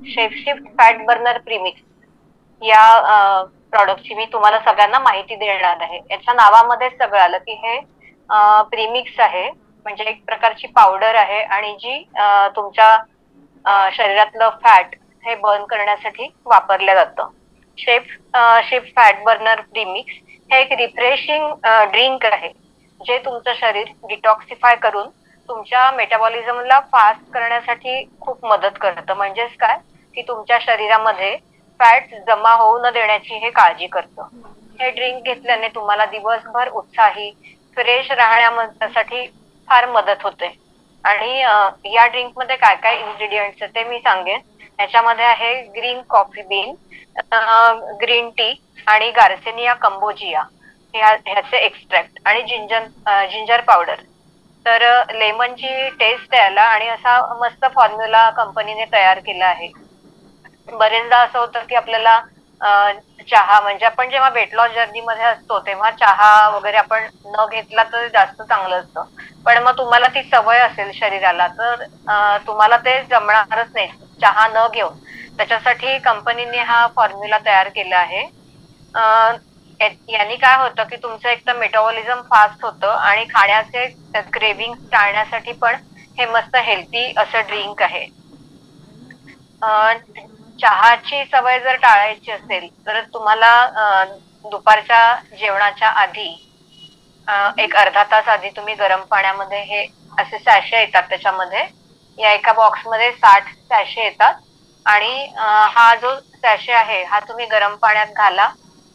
Chef shift fat burner premix या प्रॉडक्टची मी तुम्हाला सगळ्यांना माहिती देणार आहे. याच्या नावामध्ये सगळं आलं की हे प्रीमिक्स आहे, म्हणजे एक प्रकारची पावडर आहे आणि जी तुमच्या शरीरातलं फॅट हे बर्न करण्यासाठी वापरलं जातं. Chef chef fat burner premix हे एक रिफ्रेशिंग ड्रिंक आहे, जे तुमचं शरीर डिटॉक्सिफाय करून तुमच्या मेटाबॉलिझमला फास्ट करण्यासाठी खूप मदत करतं. म्हणजेच काय, की तुमच्या शरीरामध्ये फॅट जमा होऊ न देण्याची हे काळजी करतं. हे ड्रिंक घेतल्याने तुम्हाला दिवसभर उत्साही, फ्रेश राहण्यासाठी फार मदत होते. आणि या ड्रिंक मध्ये काय काय इन्ग्रेडियंट्स ते मी सांगेन. याच्यामध्ये आहे green coffee bean, green tea आणि गार्सेनिया कंबोजिया ह्याचे एक्स्ट्रॅक्ट आणि जिंजर पावडर. तर लेमनची टेस्ट यायला आणि असा मस्त फॉर्म्युला कंपनीने तयार केला आहे. बरेचदा असं होतं की आपल्याला चहा, म्हणजे आपण जेव्हा वेट लॉस जर्नी मध्ये असतो तेव्हा चहा वगैरे आपण न घेतला तर जास्त चांगलं असतं. पण मग तुम्हाला ती सवय असेल शरीराला तर तुम्हाला ते जमणारच नाही चहा न घेऊन. त्याच्यासाठी कंपनीने हा फॉर्म्युला तयार केला आहे. यांनी काय होतं की तुमचं एक तर मेटाबॉलिझम फास्ट होतं आणि खाण्याचे क्रेविंग टाळण्यासाठी पण हे मस्त हेल्थी असं ड्रिंक आहे. चहाची सवय जर टाळायची असेल तर तुम्हाला दुपारच्या जेवणाच्या आधी एक अर्धा तास आधी तुम्ही गरम पाण्यामध्ये हे असे सॅशे येतात त्याच्यामध्ये, या एका बॉक्समध्ये 60 सॅशे येतात. आणि हा जो सॅशे आहे हा तुम्ही गरम पाण्यात घाला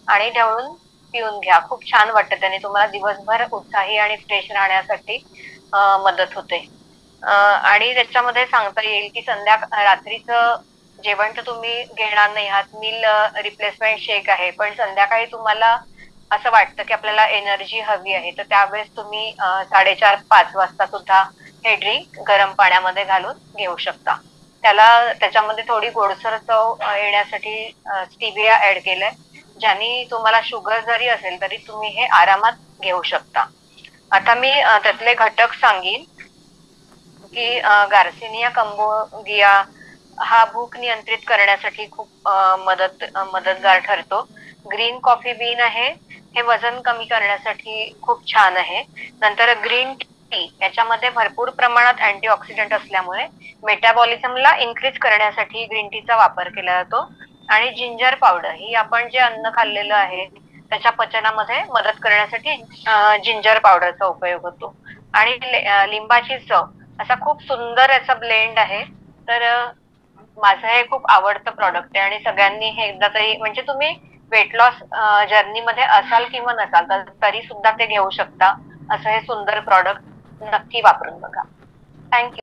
आणि ढवळून पिऊन घ्या. खूप छान वाटतं, त्याने तुम्हाला दिवसभर उत्साही आणि फ्रेश राहण्यासाठी मदत होते. आणि त्याच्यामध्ये सांगता येईल की रात्रीचं जेवण तर तुम्ही घेणार नाही आहात, मील रिप्लेसमेंट शेक आहे, पण संध्याकाळी तुम्हाला असं वाटतं की आपल्याला एनर्जी हवी आहे तर त्यावेळेस तुम्ही 4:30-5 वाजता सुद्धा हे ड्रिंक गरम पाण्यामध्ये घालून घेऊ शकता. त्याच्यामध्ये थोडी गोडसर चव येण्यासाठी स्टिविया ऍड केलंय, ज्याने तुम्हाला शुगर जरी असेल तरी तुम्ही हे आरामात घेऊ शकता. आता मी त्यातले घटक सांगीन की गार्सिनिया कंबोगिया हा भूक नियंत्रित करण्यासाठी खूप मदतगार ठरतो. ग्रीन कॉफी बीन आहे, हे वजन कमी करण्यासाठी खूप छान आहे. नंतर ग्रीन टी, याच्यामध्ये भरपूर प्रमाणात अँटीऑक्सिडंट असल्यामुळे मेटाबॉलिझमला इन्क्रीज करण्यासाठी ग्रीन टीचा वापर केला जातो. आणि जिंजर पावडर ही आपण जे अन्न खाल्लेलं आहे त्याच्या पचनामध्ये मदत करण्यासाठी जिंजर पावडरचा उपयोग होतो. आणि लिंबाची चव, असा खूप सुंदर याचा ब्लेंड आहे. तर माझं हे खूप आवडतं प्रॉडक्ट आहे आणि सगळ्यांनी हे एकदा तरी, म्हणजे तुम्ही वेट लॉस जर्नी मध्ये असाल किंवा नसाल तर तरी सुद्धा ते घेऊ शकता. असं हे सुंदर प्रॉडक्ट नक्की वापरून बघा. थँक्यू.